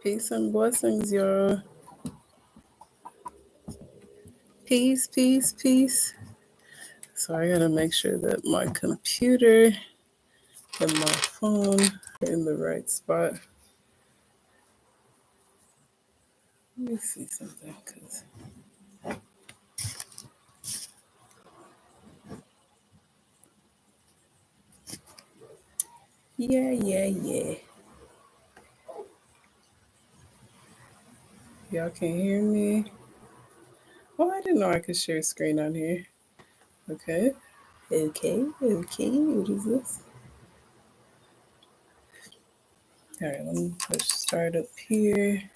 Peace and blessings, y'all. Peace, peace, peace. So I gotta make sure that my computer and my phone are in the right spot. Let me see something, cause yeah. Y'all can hear me. Oh, I didn't know I could share screen on here. Okay. What is this? All right, let me push start up here.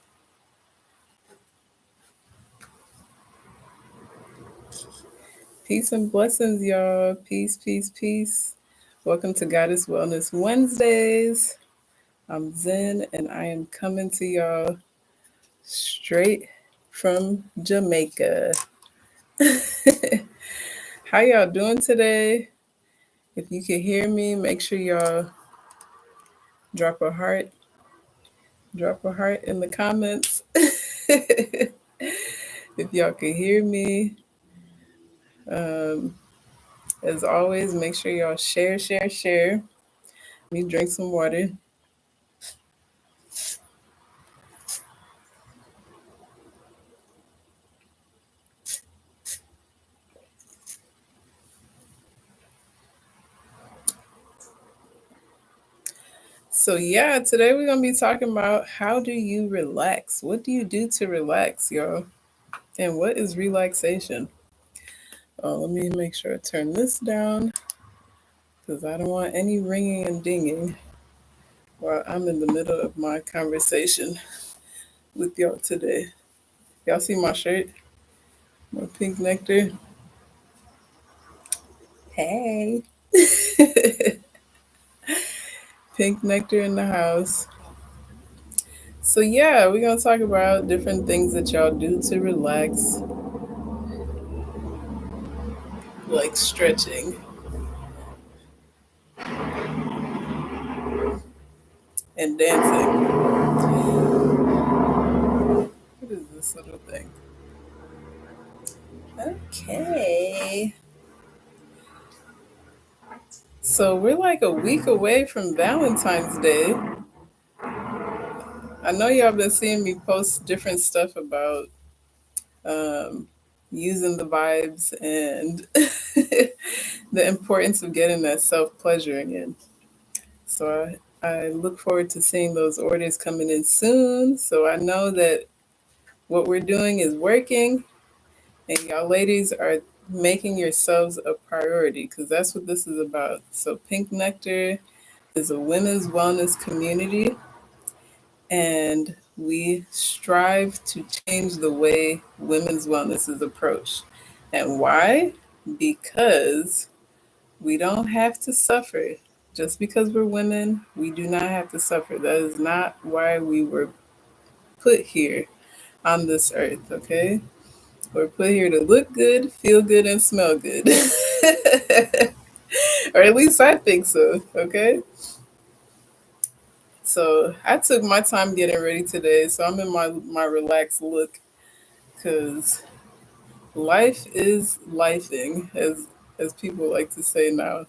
Peace and blessings, y'all. Peace, peace, peace. Welcome to Goddess Wellness Wednesdays. I'm Zen, and I am coming to y'all straight from Jamaica. How y'all doing today? If you can hear me, make sure y'all drop a heart. Drop a heart in the comments. If y'all can hear me, um, as always, make sure y'all share. Let me drink some water. So yeah, today we're gonna be talking about how do you relax? What do you do to relax, y'all? And what is relaxation? Let me make sure I turn this down because I don't want any ringing and dinging while I'm in the middle of my conversation with y'all today. Y'all see my shirt? My pink nectar? Hey! Pink nectar in the house. So yeah, we're gonna talk about different things that y'all do to relax, like stretching and dancing. What is this little thing? Okay. So we're like a week away from Valentine's Day. I know y'all been seeing me post different stuff about um, using the vibes and the importance of getting that self pleasuring in. So I look forward to seeing those orders coming in soon. So I know that what we're doing is working, and y'all ladies are making yourselves a priority because that's what this is about. So Pink Nectar is a women's wellness community, and we strive to change the way women's wellness is approached. And why? Because we don't have to suffer. Just because we're women, we do not have to suffer. That is not why we were put here on this earth, okay? We're put here to look good, feel good, and smell good. Or at least I think so, okay? So I took my time getting ready today, so I'm in my relaxed look because life is lifing, as people like to say now.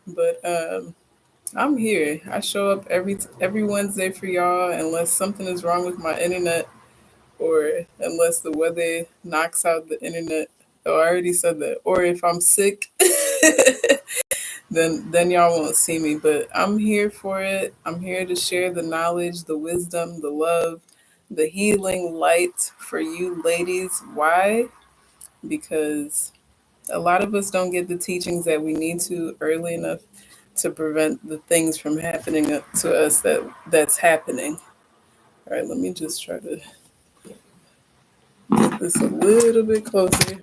But I'm here. I show up every Wednesday for y'all, unless something is wrong with my internet, or unless the weather knocks out the internet. Oh, I already said that. Or if I'm sick, then y'all won't see me. But I'm here for it. I'm here to share the knowledge, the wisdom, the love, the healing light for you ladies. Why? Because a lot of us don't get the teachings that we need to early enough to prevent the things from happening to us that's happening. All right, let me just try to get this a little bit closer.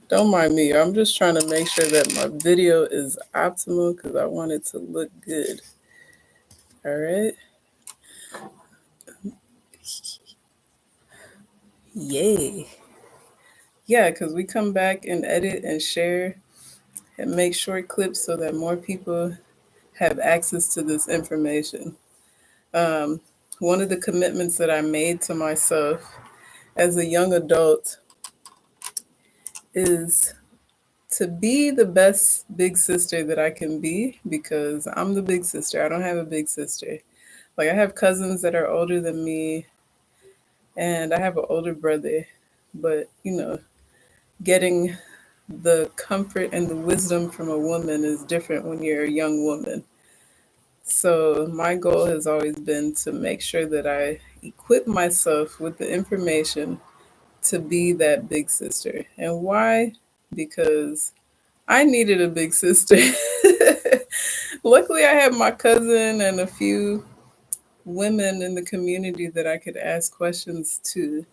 Don't mind me. I'm just trying to make sure that my video is optimal because I want it to look good. All right. Yay. Yeah, because we come back and edit and share and make short clips so that more people have access to this information. Um, One of the commitments that I made to myself as a young adult is to be the best big sister that I can be because I'm the big sister. I don't have a big sister. Like, I have cousins that are older than me, and I have an older brother. But, getting the comfort and the wisdom from a woman is different when you're a young woman. So, my goal has always been to make sure that I equip myself with the information to be that big sister. And why? Because I needed a big sister. Luckily, I have my cousin and a few women in the community that I could ask questions to.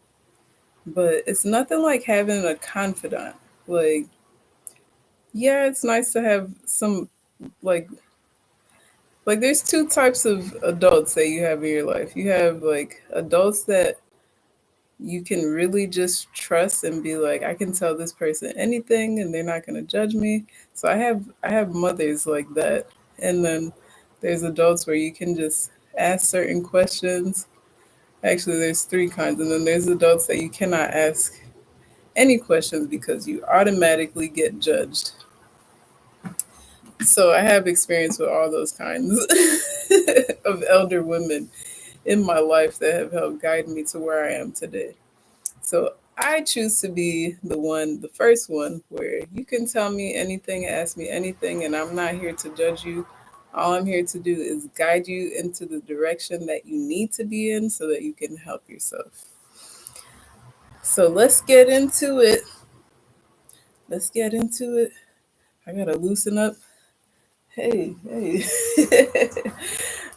But it's nothing like having a confidant. Like, yeah, it's nice to have some, like, there's two types of adults that you have in your life. You have like adults that you can really just trust and be like, I can tell this person anything and they're not going to judge me. So I have mothers like that. And then there's adults where you can just ask certain questions. Actually, there's three kinds. And then there's adults that you cannot ask any questions because you automatically get judged. So I have experience with all those kinds of elder women in my life that have helped guide me to where I am today. So I choose to be the first one, where you can tell me anything, ask me anything, and I'm not here to judge you. All I'm here to do is guide you into the direction that you need to be in so that you can help yourself. So let's get into it. Let's get into it. I gotta loosen up. Hey, hey.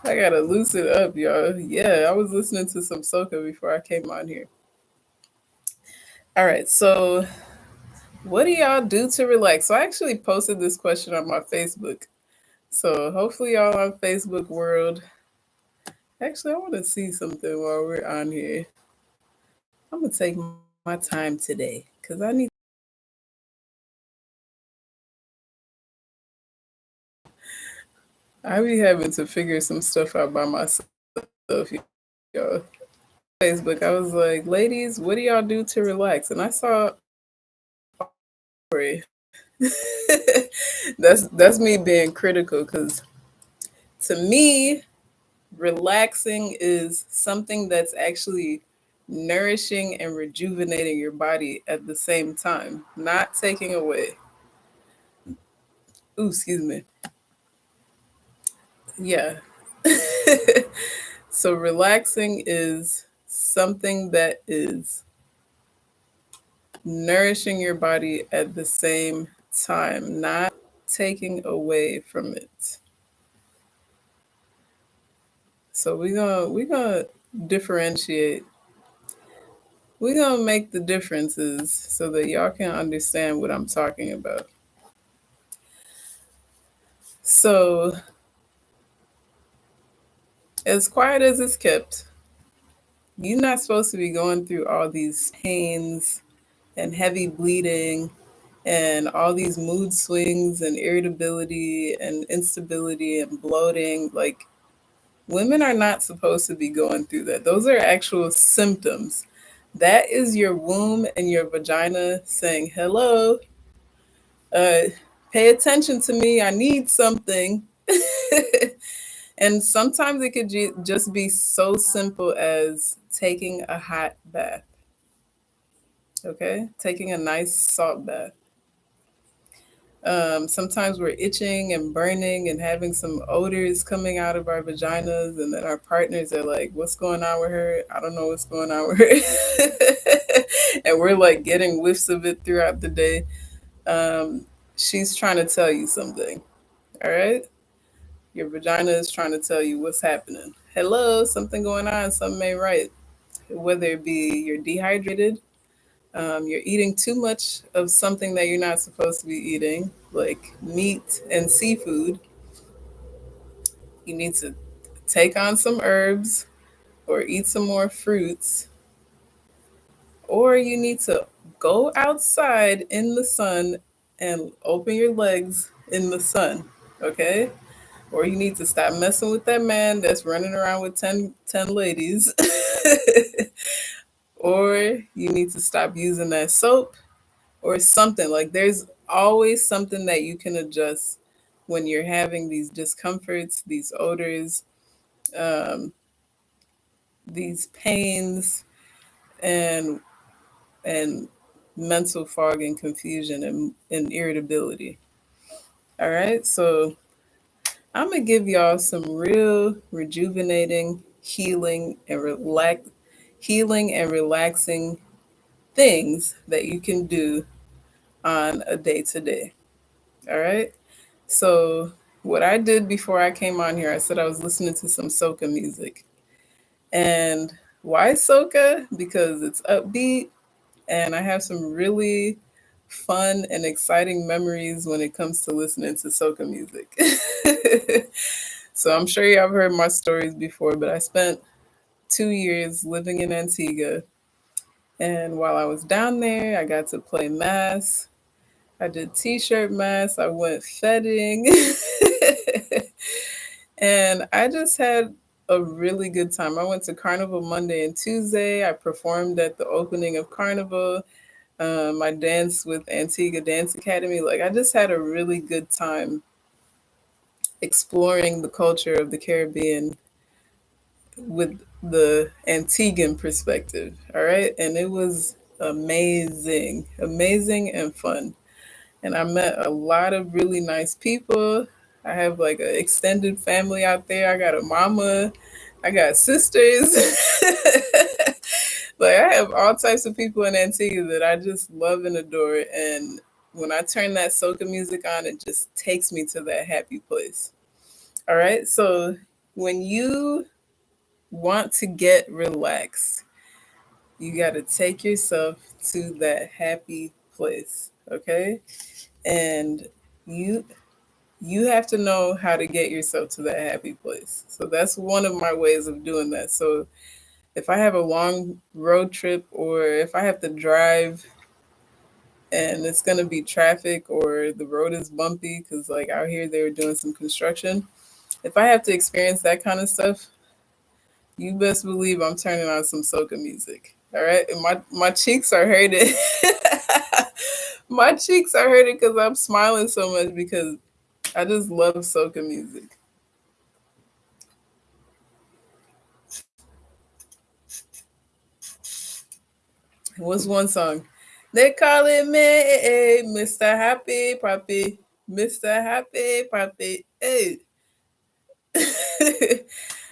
I gotta loosen up, y'all. Yeah, I was listening to some soca before I came on here. All right, so what do y'all do to relax? So I actually posted this question on my Facebook. So hopefully y'all on Facebook world. Actually, I want to see something while we're on here. I'm gonna take my time today because I need. I be having to figure some stuff out by myself, y'all. Facebook, I was like, ladies, what do y'all do to relax? And I saw story. That's me being critical because to me, relaxing is something that's actually nourishing and rejuvenating your body at the same time, not taking away. Ooh, excuse me. Yeah. So relaxing is something that is nourishing your body at the same time, not taking away from it. So we're gonna differentiate. We're gonna make the differences so that y'all can understand what I'm talking about. So, as quiet as it's kept, you're not supposed to be going through all these pains and heavy bleeding and all these mood swings and irritability and instability and bloating. Like, women are not supposed to be going through that. Those are actual symptoms. That is your womb and your vagina saying, hello, uh, pay attention to me. I need something. And sometimes it could just be so simple as taking a hot bath, okay? Taking a nice salt bath. Sometimes we're itching and burning and having some odors coming out of our vaginas, and then our partners are like, what's going on with her? I don't know what's going on with her. And we're like getting whiffs of it throughout the day. Um, she's trying to tell you something, all right? Your vagina is trying to tell you what's happening. Hello, something going on, something ain't right. Whether it be you're dehydrated, you're eating too much of something that you're not supposed to be eating, like meat and seafood. You need to take on some herbs or eat some more fruits, or you need to go outside in the sun and open your legs in the sun, okay? or you need to stop messing with that man that's running around with ten ladies, or you need to stop using that soap, or something. Like there's always something that you can adjust when you're having these discomforts, these odors, um, these pains, and and mental fog and confusion and irritability. All right, so I'm gonna give y'all some real rejuvenating, healing and relaxing things that you can do on a day to day. All right. So what I did before I came on here, I said I was listening to some soca music. And why soca? Because it's upbeat and I have some really fun and exciting memories when it comes to listening to soca music. So I'm sure y'all have heard my stories before, but I spent 2 years living in Antigua. And while I was down there, I got to play mass. I did t-shirt mass. I went fedding. And I just had a really good time. I went to Carnival Monday and Tuesday. I performed at the opening of Carnival. I danced with Antigua Dance Academy. Like, I just had a really good time exploring the culture of the Caribbean with the Antiguan perspective. All right. And it was amazing, amazing and fun. And I met a lot of really nice people. I have like an extended family out there. I got a mama, I got sisters. Like I have all types of people in Antigua that I just love and adore. And when I turn that soca music on, it just takes me to that happy place. All right. So when you want to get relaxed, you got to take yourself to that happy place. Okay. And you you have to know how to get yourself to that happy place. So that's one of my ways of doing that. So if I have a long road trip or if I have to drive and it's going to be traffic or the road is bumpy because like out here they were doing some construction, if I have to experience that kind of stuff, you best believe I'm turning on some soca music. All right, and my cheeks are hurting. My cheeks are hurting because I'm smiling so much because I just love soca music. What's one song? They calling me Mr. Happy Puppy, Mr. Happy Puppy. Hey,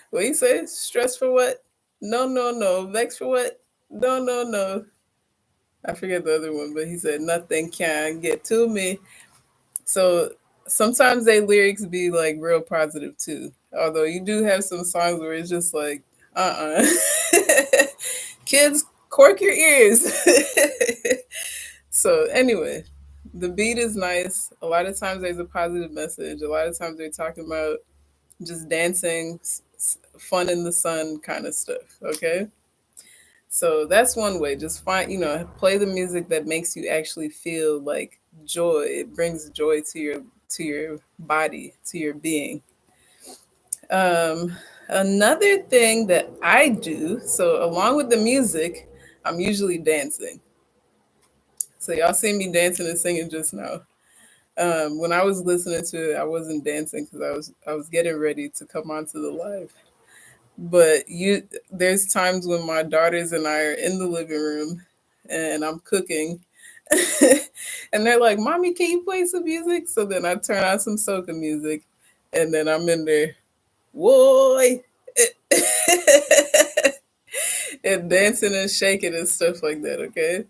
what you say? Stress for what? No, no, no. Vex for what? No, no, no. I forget the other one, but he said nothing can get to me. So sometimes they lyrics be like real positive too. Although you do have some songs where it's just like, kids, cork your ears. So anyway, the beat is nice. A lot of times there's a positive message. A lot of times they're talking about just dancing, fun in the sun kind of stuff. Okay. So that's one way. Just find, play the music that makes you actually feel like joy. It brings joy to your body, to your being. Um, Another thing that I do, so along with the music, I'm usually dancing. So y'all see me dancing and singing just now. When I was listening to it, I wasn't dancing because I was getting ready to come onto the live. But there's times when my daughters and I are in the living room and I'm cooking and they're like, "Mommy, can you play some music?" So then I turn on some soca music and then I'm in there, "Boy," and dancing and shaking and stuff like that, okay?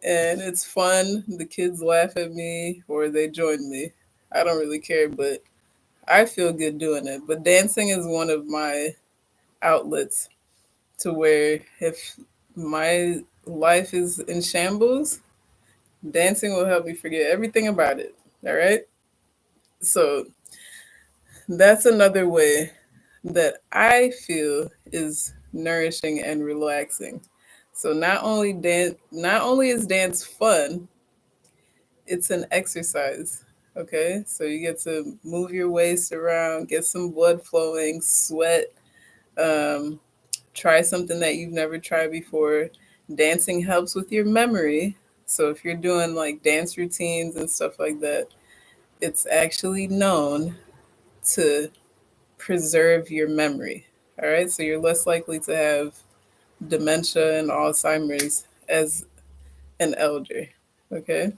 And it's fun. The kids laugh at me or they join me. I don't really care, but I feel good doing it. But dancing is one of my outlets to where if my life is in shambles, dancing will help me forget everything about it. All right. So that's another way that I feel is nourishing and relaxing. So not only is dance fun, it's an exercise. Okay, so you get to move your waist around, get some blood flowing, sweat, um, try something that you've never tried before. Dancing helps with your memory. So if you're doing like dance routines and stuff like that, it's actually known to preserve your memory. All right, so you're less likely to have dementia and Alzheimer's as an elder. Okay,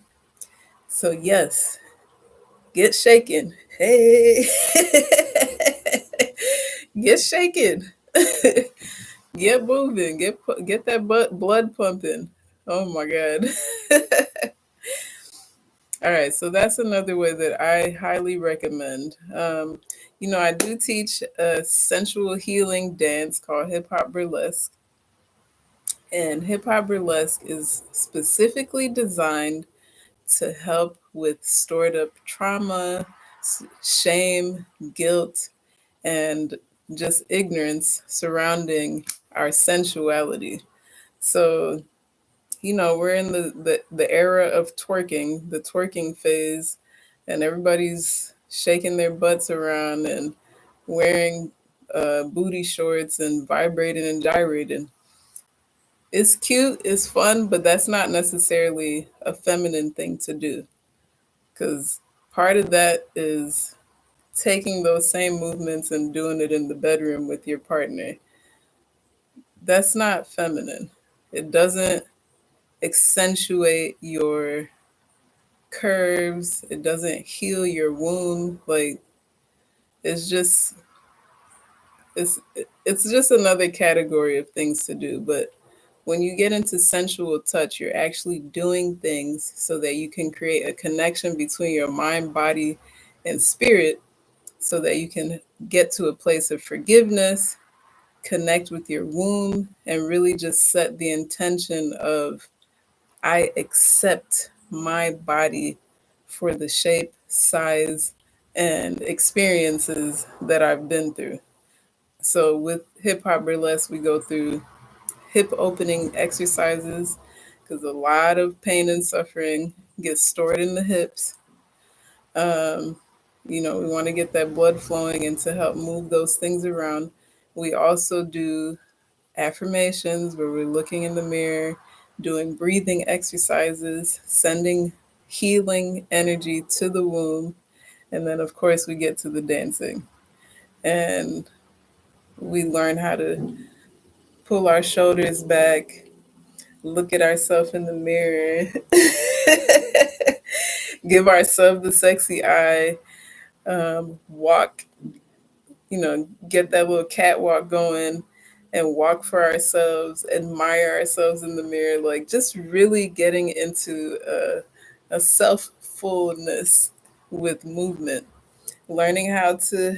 so yes, get shaken. Hey, get shaken. Get moving. Get that blood pumping. Oh my god. All right, so that's another way that I highly recommend. I do teach a sensual healing dance called hip hop burlesque, and hip hop burlesque is specifically designed to help with stored up trauma, shame, guilt, and just ignorance surrounding our sensuality. So, we're in the era of twerking, the twerking phase, and everybody's shaking their butts around and wearing booty shorts and vibrating and gyrating. It's cute, it's fun, but that's not necessarily a feminine thing to do, because part of that is taking those same movements and doing it in the bedroom with your partner. That's not feminine. It doesn't accentuate your curves. It doesn't heal your womb. Like it's just it's just another category of things to do. But when you get into sensual touch, you're actually doing things so that you can create a connection between your mind, body, and spirit so that you can get to a place of forgiveness, connect with your womb, and really just set the intention of I accept my body for the shape, size, and experiences that I've been through. So with hip hop burlesque, we go through hip opening exercises because a lot of pain and suffering gets stored in the hips. Um, we want to get that blood flowing and to help move those things around. We also do affirmations where we're looking in the mirror, doing breathing exercises, sending healing energy to the womb. And then, of course, we get to the dancing. And we learn how to pull our shoulders back, look at ourselves in the mirror, give ourselves the sexy eye, walk, get that little catwalk going and walk for ourselves, admire ourselves in the mirror, like just really getting into a self fullness with movement, learning how to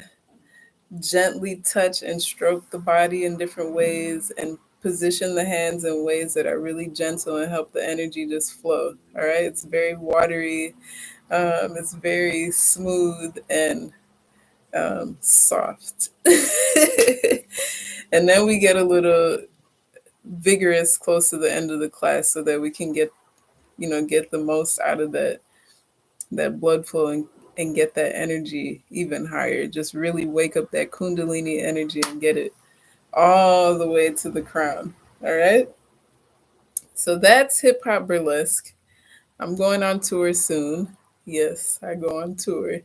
gently touch and stroke the body in different ways and position the hands in ways that are really gentle and help the energy just flow. All right, it's very watery, it's very smooth and soft. And then we get a little vigorous close to the end of the class so that we can get the most out of that blood flow and get that energy even higher. Just really wake up that kundalini energy and get it all the way to the crown. All right. So that's hip hop burlesque. I'm going on tour soon. Yes, I go on tour.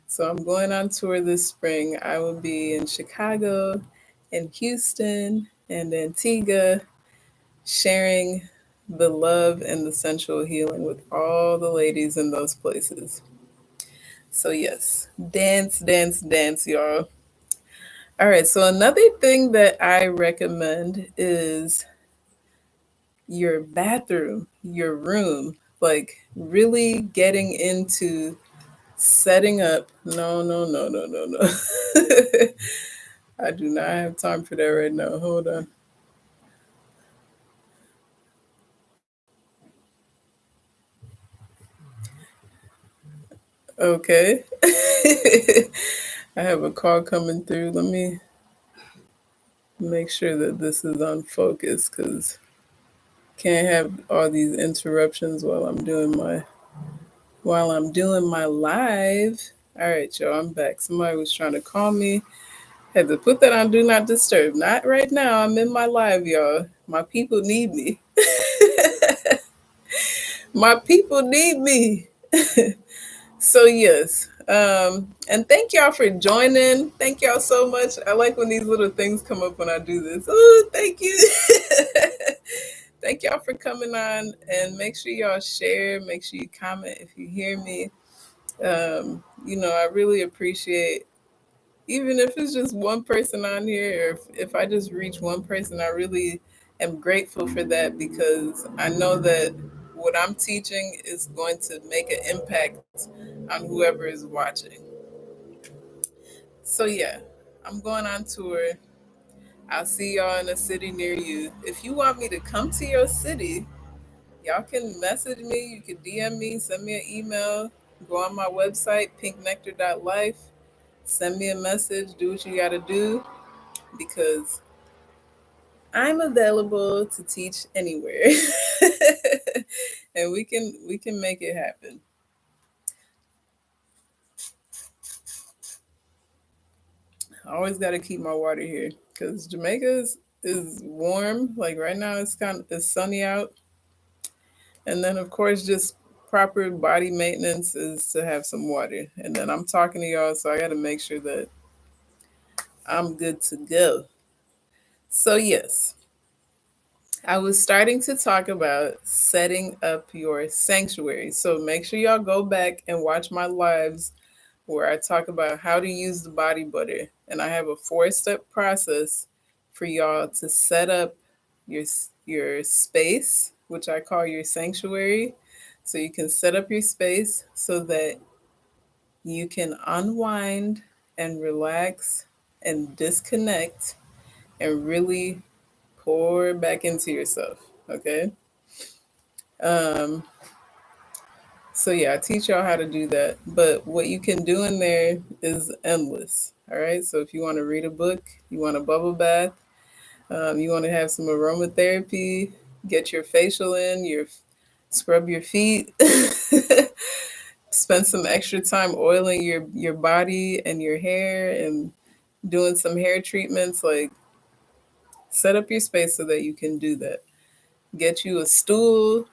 So I'm going on tour this spring. I will be in Chicago, in Houston, and Antigua, sharing the love and the sensual healing with all the ladies in those places. So, yes, dance, dance, dance, y'all. All right, so another thing that I recommend is your bathroom, your room, like really getting into setting up. No, no, no, no, no, no. I do not have time for that right now. Hold on. Okay. I have a call coming through. Let me make sure that this is on focus because can't have all these interruptions while I'm doing my while I'm doing my live. All right, y'all, I'm back. Somebody was trying to call me. Had to put that on Do Not Disturb. Not right now. I'm in my live, y'all. My people need me. My people need me. So yes. And thank y'all for joining. Thank y'all so much. I like when these little things come up when I do this. Oh, thank you. Thank y'all for coming on, and make sure y'all share. Make sure you comment if you hear me. I really appreciate, even if it's just one person on here, or if I just reach one person, I really am grateful for that, because I know that what I'm teaching is going to make an impact on whoever is watching. So yeah, I'm going on tour. I'll see y'all in a city near you. If you want me to come to your city, y'all can message me. You can DM me, send me an email, go on my website, pinknectar.life, send me a message, do what you got to do, because I'm available to teach anywhere. And we can make it happen. I always got to keep my water here, cuz Jamaica is warm. Like right now it's sunny out. And then of course just proper body maintenance is to have some water. And then I'm talking to y'all, so I got to make sure that I'm good to go. So yes, I was starting to talk about setting up your sanctuary. So make sure y'all go back and watch my lives where I talk about how to use the body butter. And I have a 4-step process for y'all to set up your your space, which I call your sanctuary. So you can set up your space so that you can unwind and relax and disconnect and really pour back into yourself. Okay. Um, so yeah, I teach y'all how to do that. But what you can do in there is endless. All right. So if you want to read a book, you want a bubble bath, you want to have some aromatherapy, get your facial in, your scrub your feet, spend some extra time oiling your body and your hair and doing some hair treatments. Like, set up your space so that you can do that. Get you a stool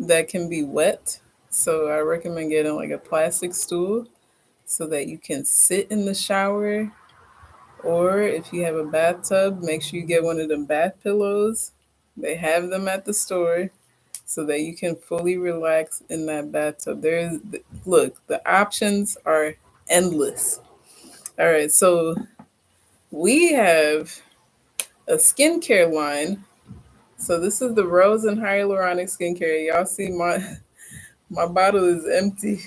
that can be wet. So I recommend getting like a plastic stool so that you can sit in the shower. Or if you have a bathtub, make sure you get one of them bath pillows. They have them at the store so that you can fully relax in that bathtub. Look, the options are endless. All right, so we have a skincare line. So this is the Rose and Hyaluronic Skincare. Y'all see my bottle is empty.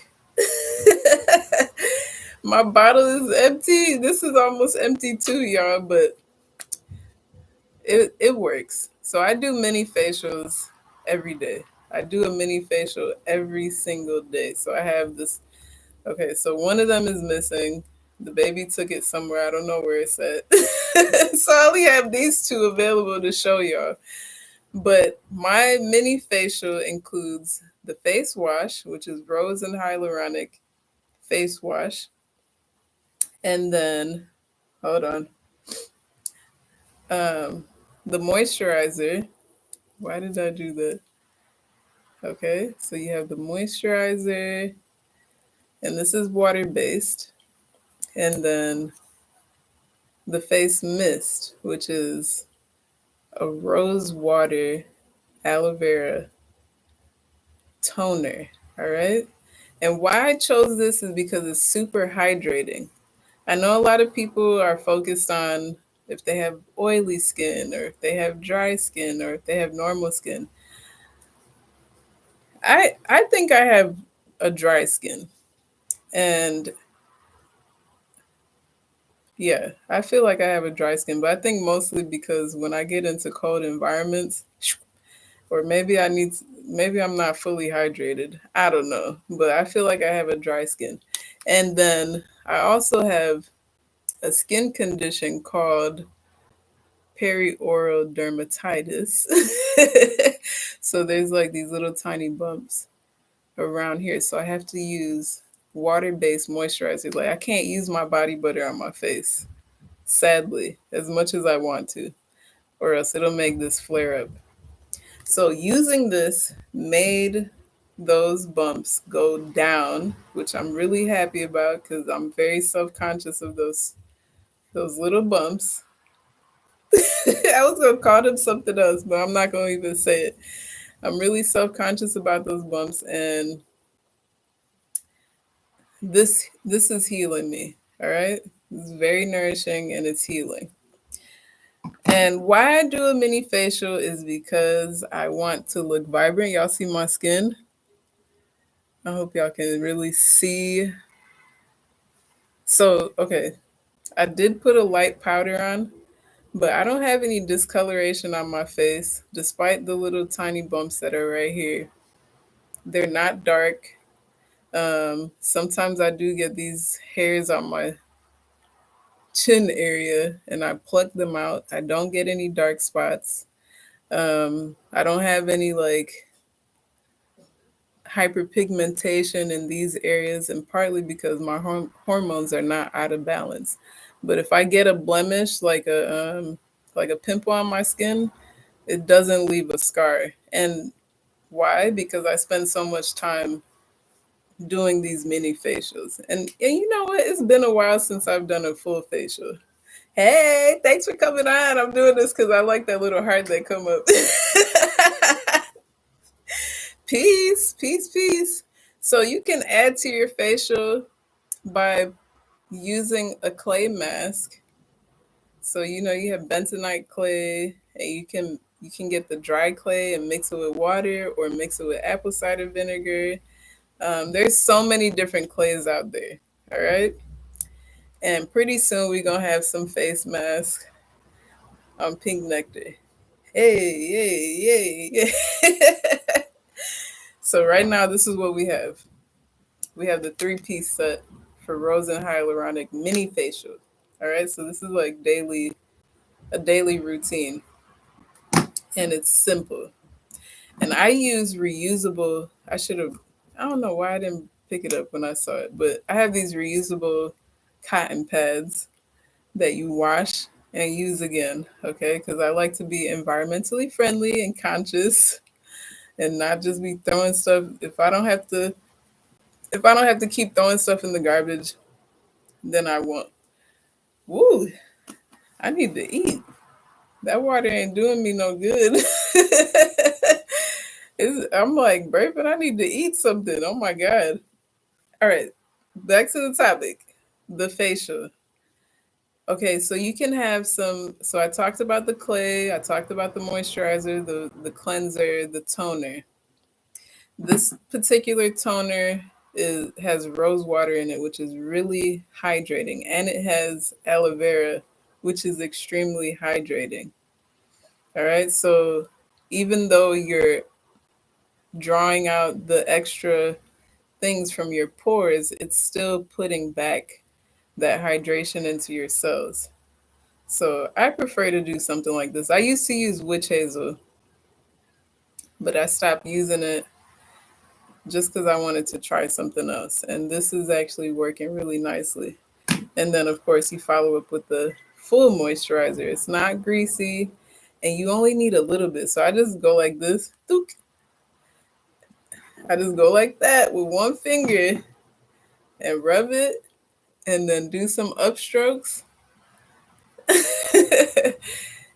My bottle is empty. This is almost empty too, y'all, but it works. So I do mini facials every day. I do a mini facial every single day. So I have this. Okay, so one of them is missing. The baby took it somewhere. I don't know where it's at. So I only have these two available to show y'all. But my mini facial includes the face wash, which is Rose and Hyaluronic face wash. And then, hold on, um, the moisturizer. Why did I do that? Okay, so you have the moisturizer, and this is water based. And then the face mist, which is a rose water aloe vera toner. All right. And why I chose this is because it's super hydrating. I know a lot of people are focused on if they have oily skin or if they have dry skin or if they have normal skin. I think I have a dry skin. And yeah, I feel like I have a dry skin, but I think mostly because when I get into cold environments, or maybe I'm not fully hydrated. I don't know, but I feel like I have a dry skin. And then I also have a skin condition called perioral dermatitis. So there's like these little tiny bumps around here. So I have to use water-based moisturizer. Like I can't use my body butter on my face, sadly, as much as I want to, or else it'll make this flare up. So using this made those bumps go down, which I'm really happy about because I'm very self-conscious of those little bumps. I was gonna call them something else, but I'm not gonna even say it. I'm really self-conscious about those bumps, and this is healing me. All right, it's very nourishing and it's healing. And why I do a mini facial is because I want to look vibrant. Y'all see my skin? I hope y'all can really see. So, okay, I did put a light powder on, but I don't have any discoloration on my face, despite the little tiny bumps that are right here. They're not dark. Sometimes I do get these hairs on my chin area and I pluck them out. I don't get any dark spots. I don't have any like hyperpigmentation in these areas, and partly because my hormones are not out of balance. But if I get a blemish, like a pimple on my skin, it doesn't leave a scar. And why? Because I spend so much time doing these mini facials. And you know what? It's been a while since I've done a full facial. Hey, thanks for coming on. I'm doing this because I like that little heart that come up. Peace, peace, peace. So you can add to your facial by using a clay mask. So you know you have bentonite clay, and you can get the dry clay and mix it with water or mix it with apple cider vinegar. There's so many different clays out there. All right, and pretty soon we're gonna have some face masks on pink nectar. Hey, hey, yay, yay. So right now this is what we have. We have the three-piece set for rose and hyaluronic mini facial. All right, so this is like a daily routine, and it's simple. And I use reusable. I should have. I don't know why I didn't pick it up when I saw it, but I have these reusable cotton pads that you wash and use again. Okay, because I like to be environmentally friendly and conscious, and not just be throwing stuff. If I don't have to keep throwing stuff in the garbage, then I won't. Woo! I need to eat. That water ain't doing me no good. I'm like, Brayford, I need to eat something. Oh my God. All right, back to the topic, the facial. Okay, so you can have some. So I talked about the clay, I talked about the moisturizer, the cleanser, the toner. This particular toner has rose water in it, which is really hydrating, and it has aloe vera, which is extremely hydrating. All right, so even though you're drawing out the extra things from your pores, it's still putting back that hydration into your cells. So I prefer to do something like this. I used to use witch hazel, but I stopped using it just because I wanted to try something else. And this is actually working really nicely. And then, of course, you follow up with the full moisturizer. It's not greasy, and you only need a little bit. So I just go like this. Dook. I just go like that with one finger and rub it and then do some upstrokes.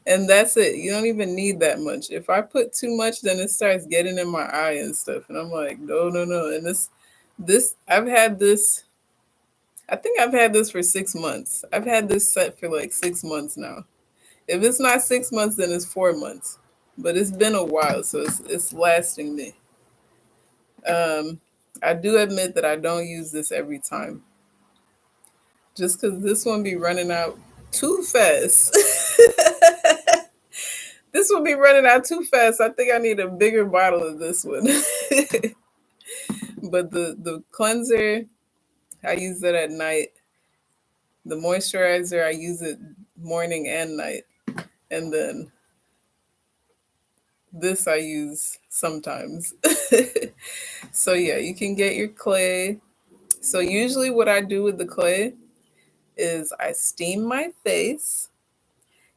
And that's it. You don't even need that much. If I put too much, then it starts getting in my eye and stuff. And I'm like, no, no, no. And I've had this, I think I've had this for 6 months. I've had this set for like 6 months now. If it's not 6 months, then it's 4 months. But it's been a while, so it's lasting me. Um, I do admit that I don't use this every time, just because this one be running out too fast. This will be running out too fast. I think I need a bigger bottle of this one. But the cleanser, I use it at night. The moisturizer, I use it morning and night. And then this I use sometimes. So yeah, you can get your clay. So usually what I do with the clay is I steam my face.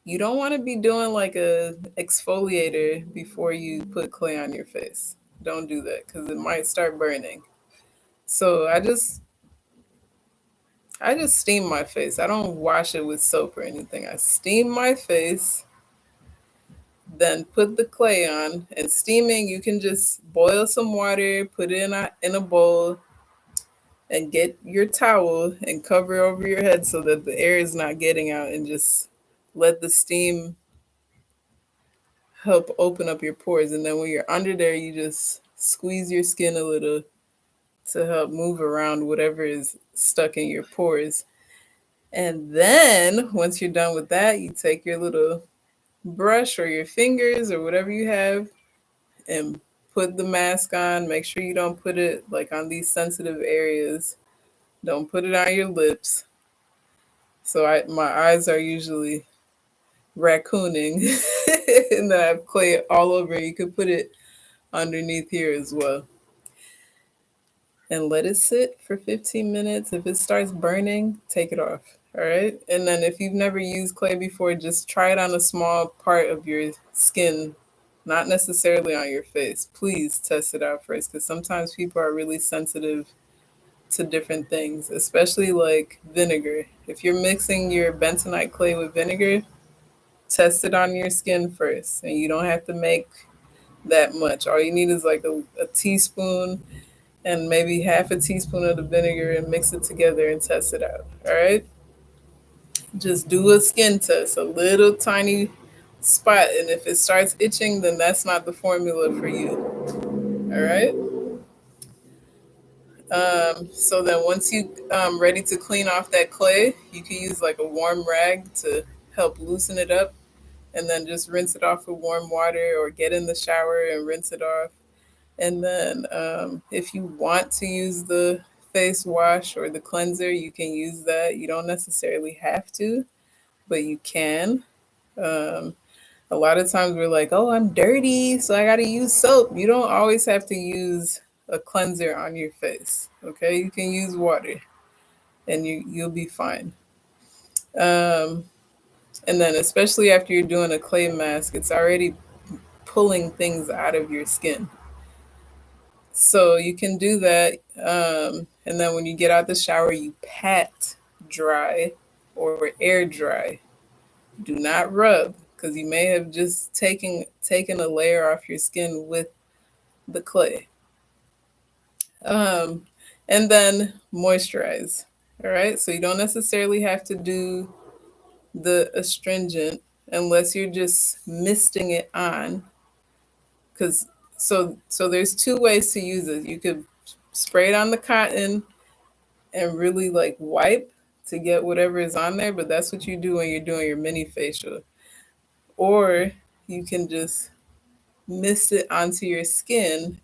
You don't want to be doing like a exfoliator before you put clay on your face. Don't do that because it might start burning. So I just steam my face. I don't wash it with soap or anything. I steam my face, then put the clay on. And steaming, you can just boil some water, put it in a bowl, and get your towel and cover over your head so that the air is not getting out, and just let the steam help open up your pores. And then when you're under there, you just squeeze your skin a little to help move around whatever is stuck in your pores. And then once you're done with that, you take your little brush or your fingers or whatever you have and put the mask on. Make sure you don't put it like on these sensitive areas. Don't put it on your lips. So my eyes are usually raccooning and then I have clay all over. You could put it underneath here as well. And let it sit for 15 minutes. If it starts burning, take it off. All right. And then if you've never used clay before, just try it on a small part of your skin, not necessarily on your face. Please test it out first because sometimes people are really sensitive to different things, especially like vinegar. If you're mixing your bentonite clay with vinegar, test it on your skin first. And you don't have to make that much. All you need is like a teaspoon and maybe half a teaspoon of the vinegar and mix it together and test it out. All right. Just do a skin test, a little tiny spot. And if it starts itching, then that's not the formula for you. All right. So then once you ready to clean off that clay, you can use like a warm rag to help loosen it up and then just rinse it off with warm water or get in the shower and rinse it off. And then if you want to use the face wash or the cleanser, you can use that. You don't necessarily have to, but you can. Um, a lot of times we're like, oh, I'm dirty, so I got to use soap. You don't always have to use a cleanser on your face. Okay, you can use water, and you'll be fine. Um, and then especially after you're doing a clay mask, it's already pulling things out of your skin. So you can do that. And then when you get out the shower, you pat dry or air dry. Do not rub because you may have just taken a layer off your skin with the clay. Um, and then moisturize. All right. So you don't necessarily have to do the astringent unless you're just misting it on. Because so there's two ways to use it. You could spray it on the cotton and really like wipe to get whatever is on there, but that's what you do when you're doing your mini facial. Or you can just mist it onto your skin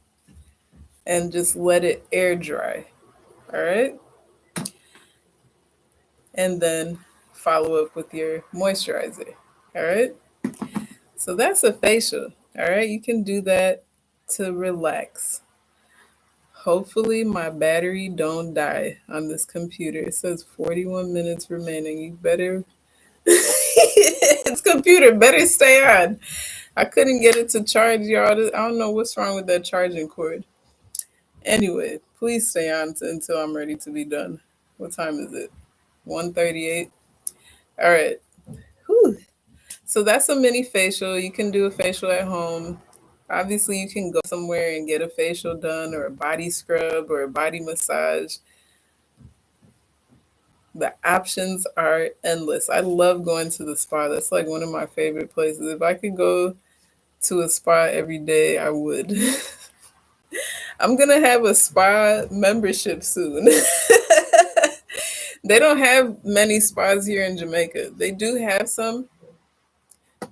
and just let it air dry. All right. And then follow up with your moisturizer. All right. So that's a facial. All right. You can do that to relax. Hopefully my battery don't die on this computer. It says 41 minutes remaining. You better This computer better stay on. I couldn't get it to charge, y'all. I don't know what's wrong with that charging cord. Anyway, please stay on until I'm ready to be done. What time is it? 1:38. All right. Whew. So that's a mini facial. You can do a facial at home. Obviously, you can go somewhere and get a facial done or a body scrub or a body massage. The options are endless. I love going to the spa. That's like one of my favorite places. If I could go to a spa every day, I would. I'm gonna have a spa membership soon. They don't have many spas here in Jamaica. They do have some,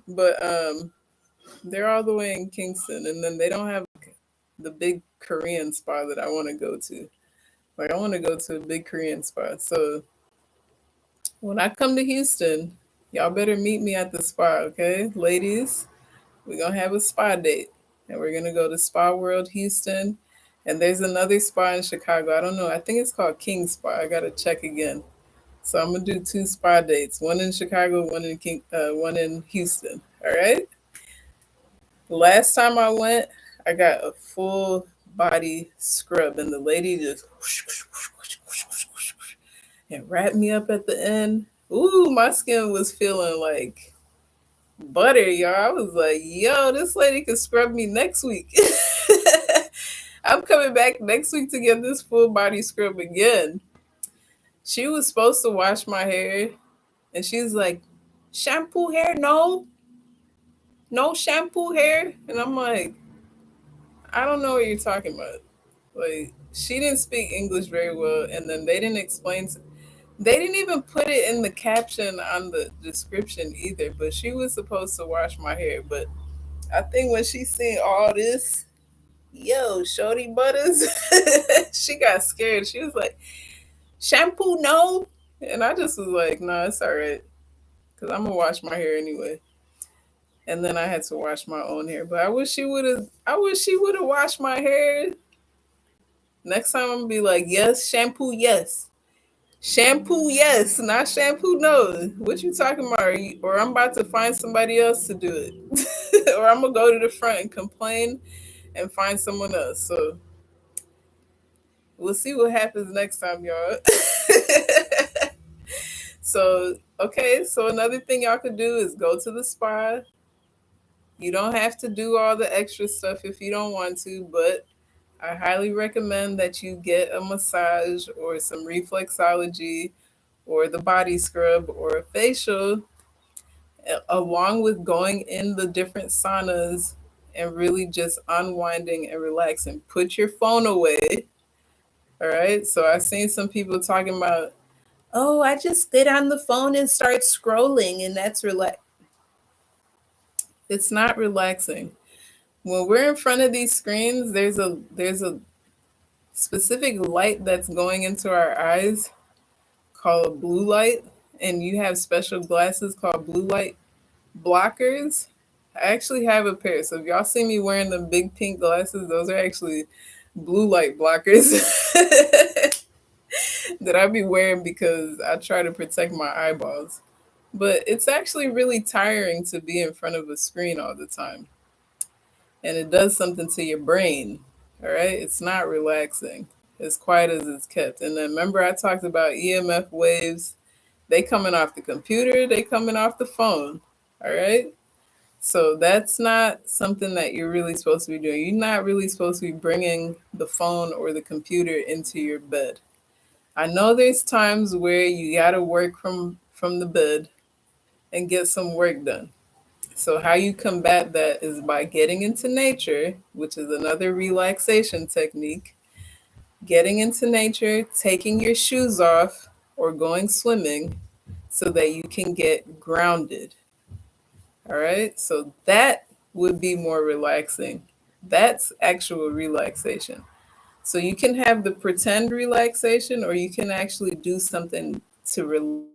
but they're all the way in Kingston, and then they don't have the big Korean spa that I want to go to. Like I want to go to a big Korean spa. So when I come to Houston, y'all better meet me at the spa, okay, ladies? We're gonna have a spa date. and we're gonna go to Spa World Houston. And there's another spa in Chicago. I don't know. I think it's called King Spa. I gotta check again. So I'm gonna do two spa dates, one in Chicago, one in Houston. All right. Last time I went, I got a full body scrub, and the lady just and wrapped me up at the end. Ooh, my skin was feeling like butter, y'all. I was like, yo, this lady can scrub me next week. I'm coming back next week to get this full body scrub again. She was supposed to wash my hair, and she's like, shampoo hair? No, no shampoo hair. And I'm like, I don't know what you're talking about. Like, she didn't speak English very well, and then they didn't even put it in the caption on the description either. But she was supposed to wash my hair. But I think when she seen all this, yo, Shorty Butters, she got scared. She was like, shampoo, no. And I just was like, nah, it's all right. Because I'm going to wash my hair anyway. And then I had to wash my own hair. But I wish she would have washed my hair. Next time I'm going to be like, yes, shampoo, yes. Shampoo, yes, not shampoo, no. What you talking about? Or I'm about to find somebody else to do it. Or I'm going to go to the front and complain and find someone else. So we'll see what happens next time, y'all. So, okay, so another thing y'all could do is go to the spa. You don't have to do all the extra stuff if you don't want to, but I highly recommend that you get a massage or some reflexology or the body scrub or a facial, along with going in the different saunas and really just unwinding and relaxing. Put your phone away. All right. So I've seen some people talking about, oh, I just get on the phone and start scrolling, and that's relax. It's not relaxing. When we're in front of these screens, there's a specific light that's going into our eyes called blue light, and you have special glasses called blue light blockers. I actually have a pair. So if y'all see me wearing the big pink glasses, those are actually blue light blockers that I be wearing because I try to protect my eyeballs. But it's actually really tiring to be in front of a screen all the time. And it does something to your brain. All right. It's not relaxing as quiet as it's kept. And then remember, I talked about EMF waves. They coming off the computer, they coming off the phone. All right. So that's not something that you're really supposed to be doing. You're not really supposed to be bringing the phone or the computer into your bed. I know there's times where you got to work from the bed and get some work done. So how you combat that is by getting into nature, which is another relaxation technique. Getting into nature, taking your shoes off or going swimming so that you can get grounded. All right? So that would be more relaxing. That's actual relaxation. So you can have the pretend relaxation, or you can actually do something to relax